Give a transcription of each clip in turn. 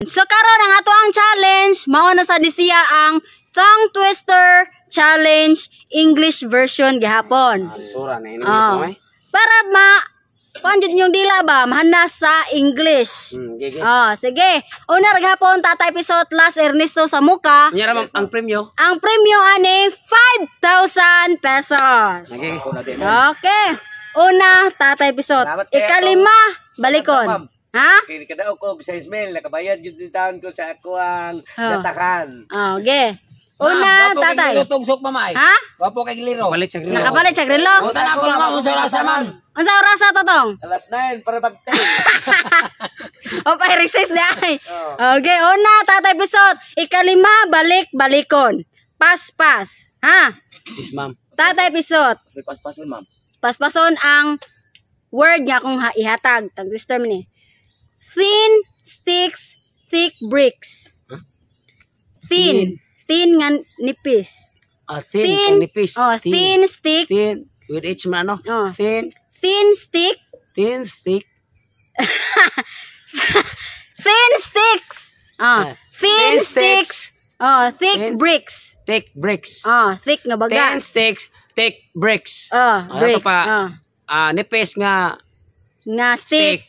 So karon ang ato ang challenge mao na sa disiya ang tongue twister challenge English version gihapon. Sura na ini Para kuan yung dila ba mahana sa English. Sige. Una ra gihapon Tatay Pisot last Ernesto sa muka. Nya ang premyo. Ang premyo ani 5,000 pesos. Okay. Una Tatay Pisot. Ikalima balikon. Ha? Kini kada ko sa Ismail nakabayad jud taon ko sa ako ang natakan. Okay. Una tatay. Lutong sok mamay. Ha? Wapo kay liro. Balik sa grilo. Nakapalit sa grilo. Utan ako naman unsa rasa man. Unsa orasa totong? Alas 9 para pagtay. O pa recess na ay. Okay, una Tatay Pisot. Ikalima balikon. Pas. Ha? Yes, ma'am. Tatay Pisot. Pas-pason, ma'am. Paspason ang word nga kung ihatag. Tag-twister man ni. Thin sticks, thick bricks. Huh? Thin nga nipis. Thin nipis. Thin stick. Thin with H man ano? Thin stick. Thin stick. Thin sticks. Thin sticks. Thick bricks. Thick bricks. Thick nga baga. Thin sticks, thick bricks. Brick. Nipis nga stick.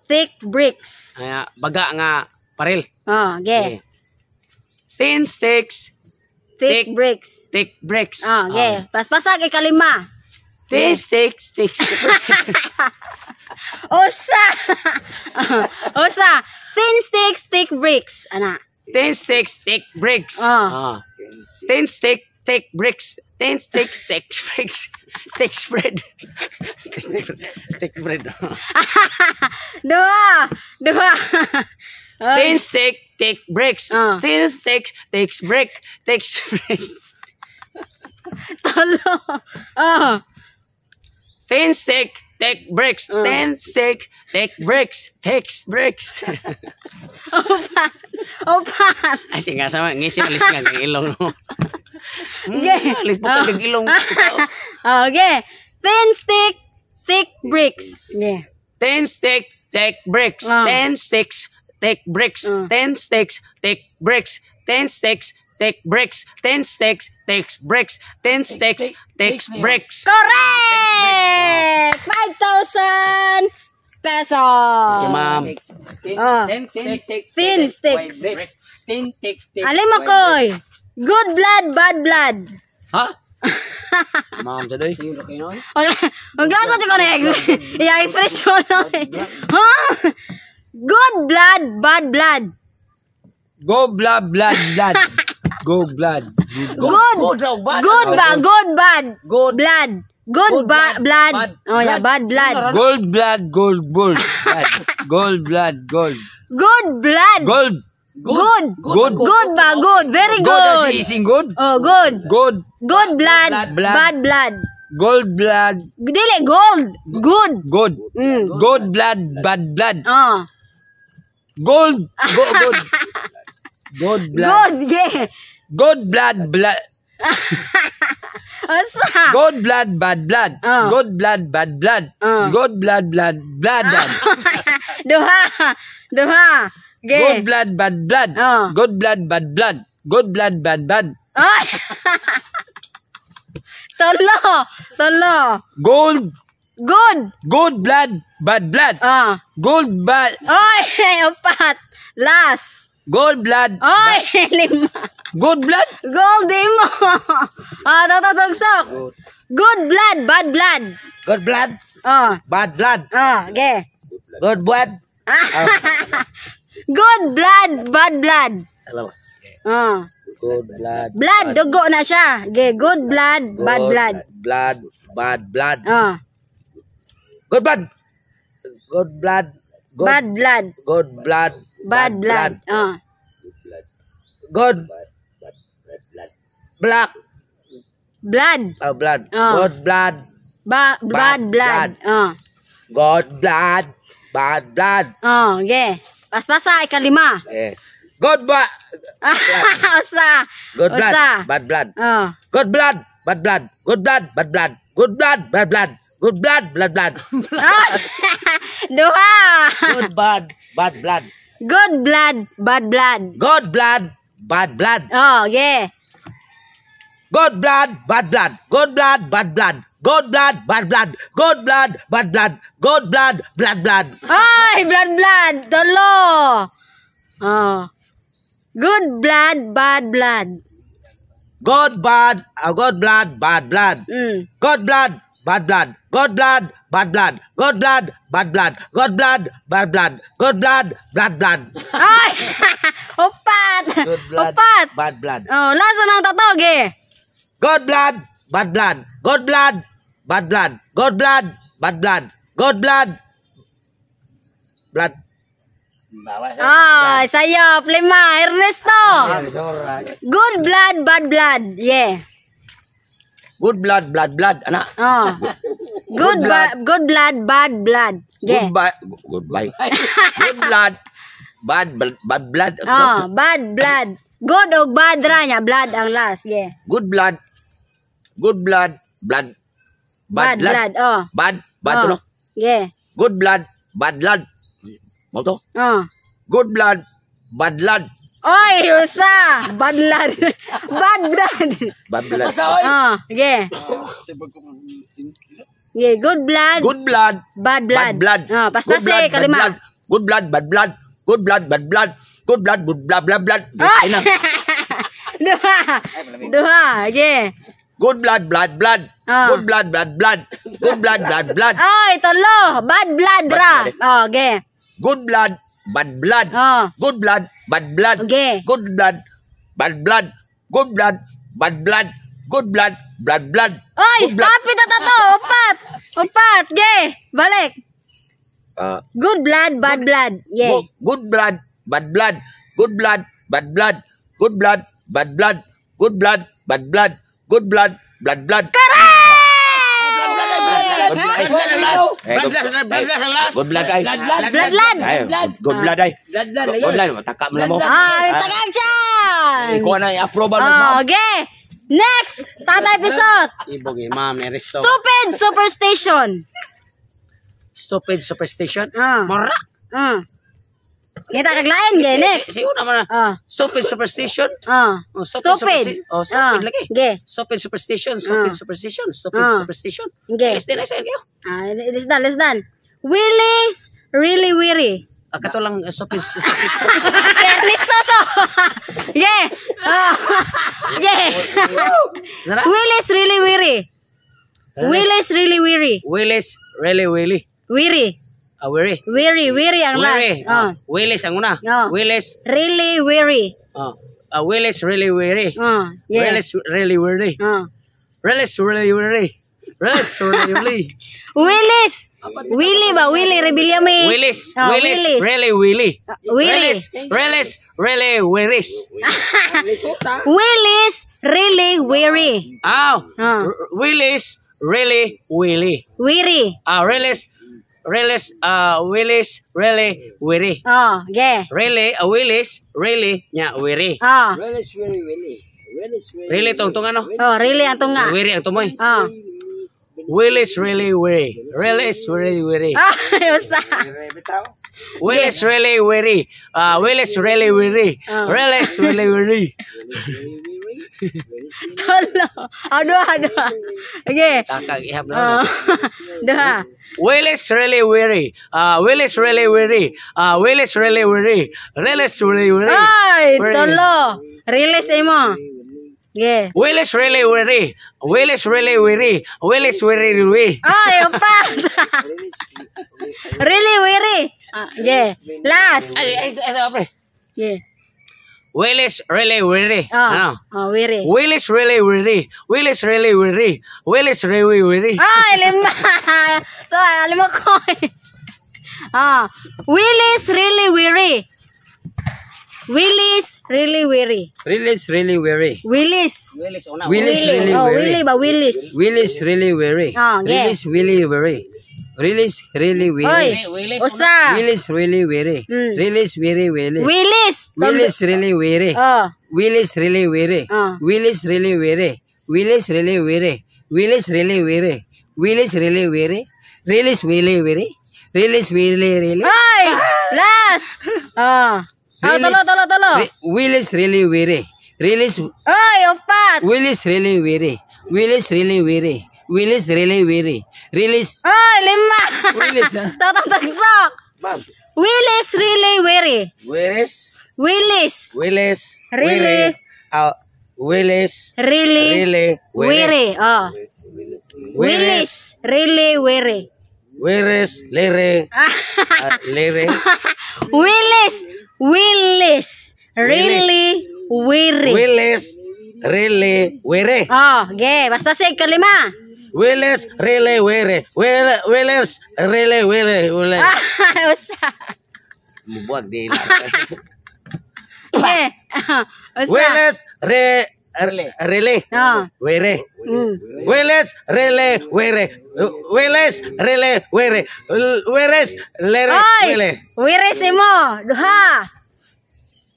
Thick bricks. Baga nga paril. Okay. Thin sticks, Thick bricks. thick bricks. Okay. Paspasag ikalima. Thin sticks, thick Usa. Thin sticks, thick bricks. Ana. Thin sticks, thick bricks. Thin stick, thick bricks. Thin sticks, thick bricks. Stick spread. Stick bread. Dua. Thin stick, thick bricks. Thin sticks, thick brick. Thick brick. Tolo. Thin stick, thick bricks. Thin stick, thick bricks. Thick bricks. Opat. Ay, sige, sama. Ngisi, alis nga ng ilong. Okay. Alis po ka ng ilong. Okay. Thin stick, thick bricks. Yeah. Thin stick, thick bricks. Thin sticks, thick bricks. Thin sticks, thick bricks. Thin sticks, thick bricks. Thin sticks, thick bricks. Thin sticks, thick bricks. Correct! 5,000 pesos. Okay, ma'am. Thin sticks. Thin stick. Alim ako'y. Good blood, bad blood. Ha? Ma'am, saday. Maglago ko na yung expression. Good blood, bad blood. Go blood. Go blood. Good bad blood. Good blood. Oh yeah, bad blood. Gold blood. Gold blood. Good blood. Very Good as good. ising good. Oh, good. Good. Good blood, bad blood. Gold blood. Dili gold. Good. Good. Good blood. Bad blood. Gold. Good. Good blood. Good. Yeah. Good blood. Asa? Good blood. Bad blood. Good blood. Bad blood. Good blood. Blood. Duha. Okay. Good blood. Bad blood. Good blood. Bad blood. Good blood. Bad blood. Ay! Tolo. Gold. Good. Good blood. Bad blood. Gold bad. Oy, upat. Last. Gold blood. Oy, lima. Good blood. Gold mo. Tatutugsok. Good blood, bad blood. Good blood, bad blood. Okay. Good blood. Good blood, bad blood. Hello. Good blood. Blood, dugo na siya. Okay, good blood, bad blood. Blood, bad blood. Good blood. Good blood. Bad blood. Good blood. Bad blood. Good. Black. Blood. Blood. Good blood. Bad blood. Good blood. Bad blood. Okay. Paspasa, ikalima. Good blood. Usa. Good blood. Usa. Bad blood. Good blood. Bad blood. Good blood. Bad blood. Good blood. Bad blood. Good blood. Blood. Duha. Good bad. Bad blood. Good blood, bad blood. Good blood, bad blood. Oh, yeah. Good blood, bad blood. Good blood, bad blood. Good blood, bad blood. Good blood, bad blood. Good blood, blood. Ay, blood. Tolo. Oh. Good blood, bad blood. Good blood, bad blood. Good blood, bad blood. Good blood, bad blood. Good blood, bad blood. Good blood, bad blood. Good blood, blood. Ay! Upat! Good blood, Upat! bad blood. Oh, lasa ng tatog eh. Good blood, bad blood. Good blood, bad blood. Good blood, bad blood. Good blood, blood. Ah, sayop. 5. Ernesto. Good blood, bad blood. Yeah. Good blood, blood. Anak. Oh. Good blood, bad blood. Yeah. Good blood, bad blood. Oh, bad blood. Good o bad ra niya. Blood ang last. Yeah. Good blood, blood. Bad blood. Oh. Bad Oh. no. Yeah. Good blood, bad blood. Mo to? Oh. Good blood, bad blood. Oy, usa. Bad blood. Bad blood. Bad blood. Oh, yeah. Yeah, good blood. Good blood, Bad blood. bad blood. Oh, Good paspase, blood, bad kalima. blood. Good blood, bad blood. Good blood, bad blood. Good blood, blood. Ay! Ay na. Duha. Yeah. Good blood, blood. Ah. Good blood, blood. Good blood, blood. Oy, tolo. Bad blood ra. Oh, okay. Good blood, bad blood. Oh, Good blood, bad blood. okay. Good blood, bad blood. Good blood, bad blood. Good blood, blood. Oy, Good blood. kapit na to. Upat. Okay. Balik. Good blood, bad blood. Yeah. Good blood, bad blood. Good blood, bad blood. Good blood, bad blood. Good blood, bad blood. Good blood, blood. Good blood ay. Blood. Ay, good blood ay. Good bload, mataka mo na mo. Tagag siyan. Ikaw na i-approve mo. Oh, okay. Next. Tata episode. Ibog eh, ma'am, Eristo. Stupid superstition. Stupid superstition. Ah. Mara. Kita kaglain gay next. Si una man. Stupid superstition. Oh, Stupid. Oh, stupid lagi. Okay. Stupid superstition. Ah. Stupid Ah. superstition. Okay. Este na sa iyo. Let's done. Willis really weary. Kato lang stupid. Okay, listo to. Yeah. Yeah. Willis really weary. Willis really weary. Willis really Weary. weary. Weary ang last. Willis ang una. Oh. Willis. Really weary. Willis really weary. Yeah. Willis really weary. Willis really weary. Willis really weary. Willis. Willy ba? Willy Rebillame. Willis. Oh, Willis Willis. really weary. Willis. Willis really weary. Willis really weary. Willis really weary. Weary. Willis really weary. Yeah. Willis really nya weary. Really tungtung ano? Really ang tunga. Weary ang tumoy. Willis really weary. Willis really weary. Usa. Willis really weary. Willis really weary. Willis really weary. Tolo. Dua. Okay. Takag ihap na. Dua. Willis really weary. Willis really weary. Willis really weary. Willis really weary. Ay, tolo. Release mo. Yeah. Willis really weary. Willis really weary. Willis really weary. Ay, upat. Really weary. Yeah. Last. Ay, pre. Yeah. Willis really weary. Ano? Weary. Willis really weary. Willis really weary. Willis really weary. Ay, 5. To, alam mo ko. Willis really weary. Willis really weary. Willis really weary. Willis. Willis una. Willis really weary. Willy ba? Willis. Willis really weary. Yeah. Willis really weary. Willis really weary. Oy. Usa. Willis really weary. Willis really weary. Willis. Willis really weary. Willis really weary. Willis really weary. Willis really weary. Willis really weary. Willis really weary. Willis really weary. Willis really. Ay! Last. Oh. Oh, tolo. Will is really weary. Will is Oy, upat. Will is really weary. Will is really weary. Will is really weary. Will is Oy, 5. Will is Tatatagsok. Ma'am. Will is really weary. Willis. Willis. Willis. Really. Willis. Really. Weary. Oh. Willis. Really weary. Willis. Lere. Lere. Willis. Really weary. Willis. Really. Were. Oh, ge, basbasig ka 5. Willis. Really. Were. Willis. Really. Were. Usa. Mubuag din. Ge. Usa. Willis. Really. Oh. Were. Mm. Willis. Really. Were. Willis. Really. Were. Willis. Lere. Oy! Were. Wiris mo. Duha.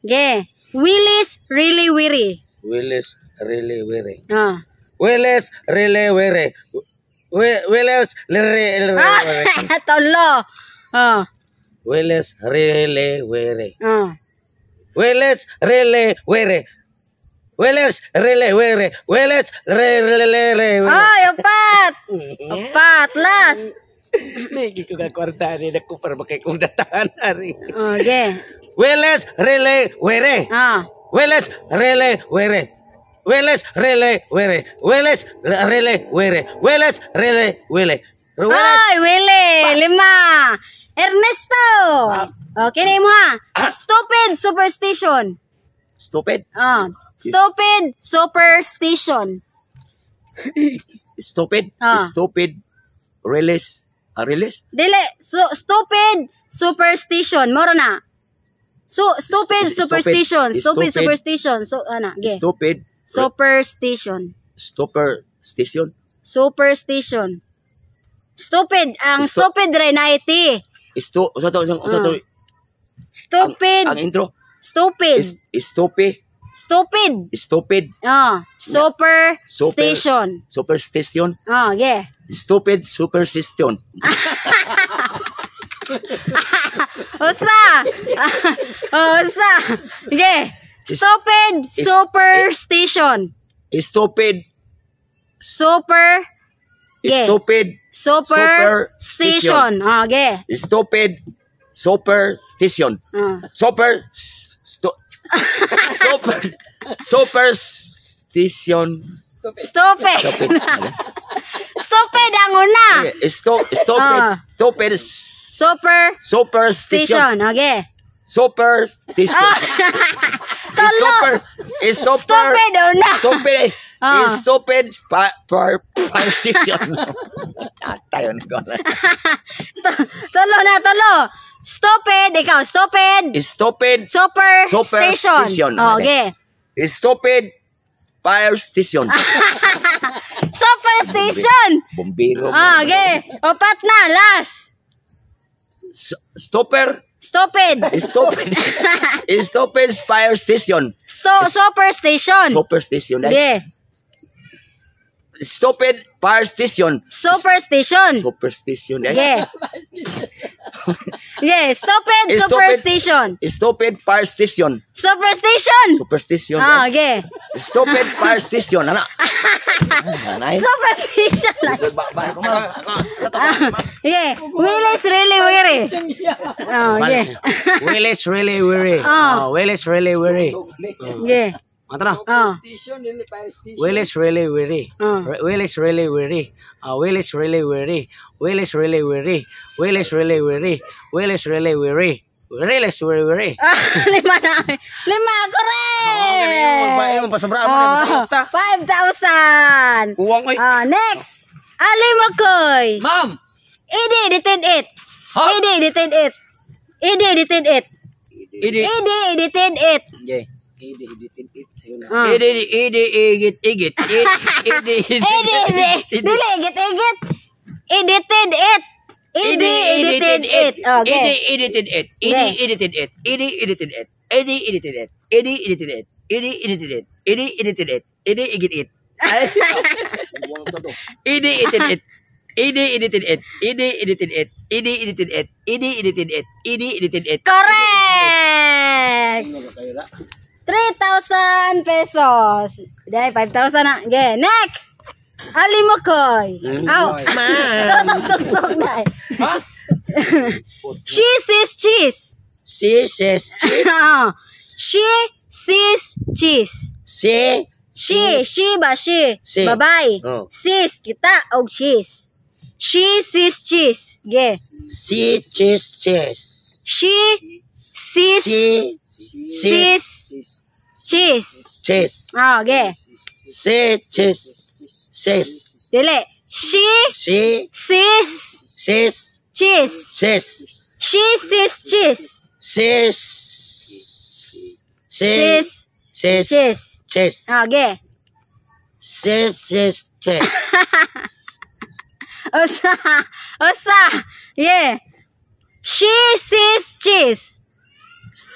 Ge. Willis really weary. Willis. Really. Were. Oh. Willis. Really. Were. Willis. Lere. Tolo. Oh. Willis. Really. Were. Oh. Willis. Really. Were. Willis. Really. Were. Willis. Really. Ay, upat. Upat. Last. Hindi ko ka kwarta ni ako para makay kong datahan ari. Oh, ge. Willis. Really. Were. Ah. Willis. Really. Were. Willis. Really. Were. Willis. Really. Were. Willis. Really. Were. Ay, Willie. 5. Ernesto. Okay na mo ha. Stupid superstition. Stupid. Ah. Stupid superstition. Stupid. Ah. Stupid. Release. Release. Dili, stupid superstition. Moro na. Stupid superstition. Stupid superstition. So, ana, ge. Stupid. Superstition. Superstition. Superstition. Stupid. Ang stupid rin na iti. Usa to Stupid. ang intro. Stupid. Stupid. Stupid. Stupid. Ah. Superstition. Superstition. Ah, ge. Stupid superstition. Usa. Usa. Ge. Stupid superstition. Stupid. Super. Ge. Stupid. Superstition. Ah, ge. Stupid. Superstition. Ah. Superstition. Stupid. Stupid ang una. Stupid. Superstition. Superstition. Okay. Superstition. Tolo. Stupid una. Stupid. Ah. Stupid. Superstition. Tayo na ko. Tolo. Stupid. Ikaw. Stupid. Stupid. Superstition. Superstition. Okay. Stupid. Fire station. Superstition. Bombero. Okay. Opat na. Last. Stupid. Stupid. Stupid fire station. Superstition. Superstition. Okay. Stupid fire station. Superstition. Superstition. Yeah. Yeah, stupid superstition. Stupid fire station. Superstition. Superstition. Ah, okay. Stupid fire station. Ano? Superstition lang. Yeah. Willis really weary. Oh, yeah. Will is really weary. Ah. Will is really weary. Yeah. Matara. Oh. Will is really weary. Ah. Will is really weary. Will is really weary. Will is really weary. Will is really weary. Will is really weary. Will is really weary. 5 na. 5, correct. Oh, 5,000. Kuwang oy. Next. Alimakoy. Ma'am. Edited it. Ha? Edited it. Edited it. Idi. Edited it. Okay. Edited it. Ah. Igit. Edit. Dili, igit. Edited it. Edited it. Okay. Edited it. Yeah. Edited it. Edited it. Edited it. Edited it. Edited it. Edited it. Edited it. Edited it. edited it. Correct! 3,000 pesos. Dahil 5,000 na. Okay, next! Ali mo koy. Aw. Tugsok na. She sees cheese. She says cheese. She sees cheese. She ba she? She. Babae. Oh. Sis kita og cheese. She sees cheese. Ge. She cheese cheese. She sees sees cheese. Cheese. Ge. She cheese cheese. Dili. She She sees cheese cheese. cheese. She sees cheese. Cheese. Sees Cheese. cheese. Cheese. Ge. Cheese cheese cheese. Osa. Yeah. She sees cheese.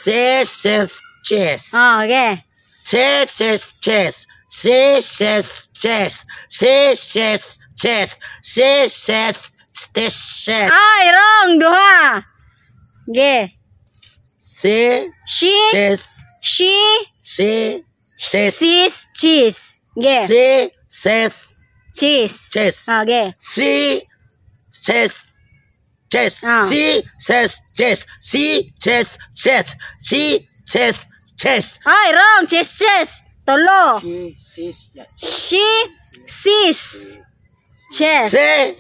Cheese cheese cheese. Ge. Cheese cheese cheese. Cheese cheese cheese. Cheese cheese cheese. Cheese cheese cheese. Ay, wrong. Duha. Ge. She She cheese. she She cheese. sees cheese. Ge. She cheese Cheese. cheese. Ge. She says chess. Ah. She says chess. She says chess. She says chess. Ay, wrong. Chess. Tolo. She sees that. She sees chess. She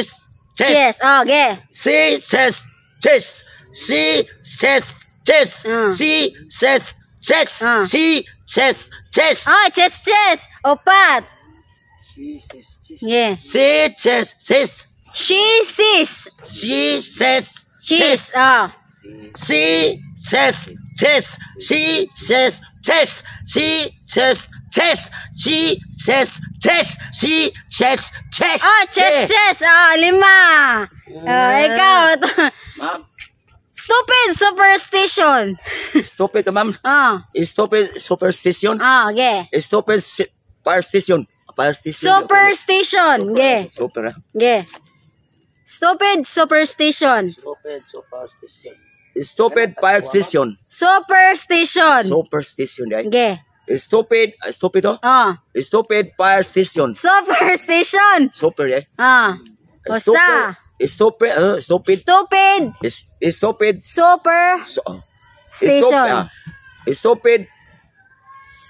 says chess. Chess. Ge. She says chess. She says chess. Ah. She says chess. Ah. She says chess. Ay, chess. Opat. She sees cheese. Yeah. She says chess. She sees She says cheese. chess. She says chess. She says chess. She says chess. She says chess. She says chess. Oh, chess. Lima. Ikaw. Ma'am, Stupid superstition. stupid ma'am. Stupid superstition. Ge. Stupid fire station. Fire station. Superstition. Ge. Super. Ge. Stupid superstition. Stupid superstition. Stupid fire station. Superstition. Superstition. Ge. Stupid. Stupid to. Stupid fire station. Superstition. Super eh. Osa. Stupid. Stupid. Stupid. Stupid. Super. Stupid. Stupid.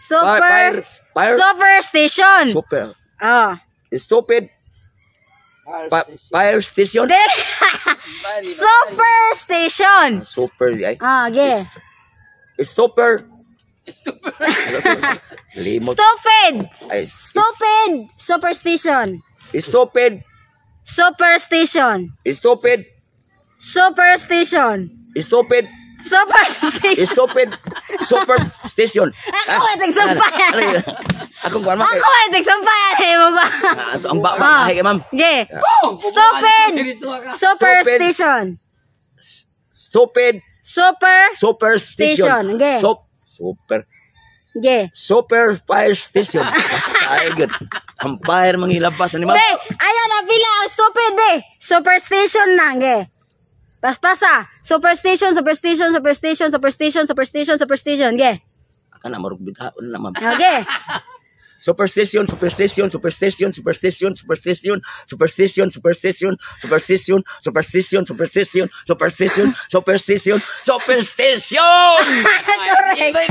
Super. Fire. Superstition. Super. Stupid. Fire Fire station. Superstition. Super eh. Ge. Stupid. Limot. Stupid. Ay, Stupid. Superstition. Stupid. Superstition. Stupid. Superstition. Stupid. Superstition. Stupid. Superstition. Ako ay tagsampayan. Akong kuwan ma'am. Ako ay tagsampayan. Mo ba? Ang bahay kay ma'am. Ge. Stupid. Superstition. Stupid. Superstition. Superstition. Ge. Super. Ge. Super fire station. Ay, good. Ang fire manghilabas ni ma'am. Be, ayan na pila ang stupid be. Superstition na, ge. Paspasa. Superstition. Ge. Akan na marug bitaon na ma'am. Ge. Superstition. Correct.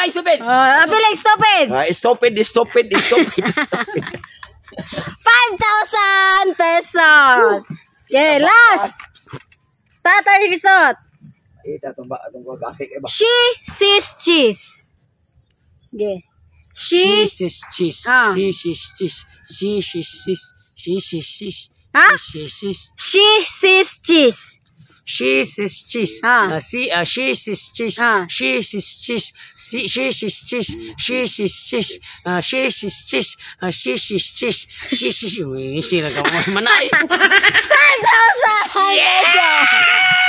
Stupid. Apiling stupid. Stupid. 5,000 pesos. Okay, last. Tatay episode. She sees cheese. Okay. She sees cheese. Ah. She sees cheese. She sees cheese. She sees cheese. Huh? She sees. She sees cheese. She sees cheese. Ah. She sees cheese. Ah. She sees cheese. She sees cheese. She sees cheese. She sees cheese. She sees cheese. She sees. Uy, sila ka mo manay. 5,000 pesos.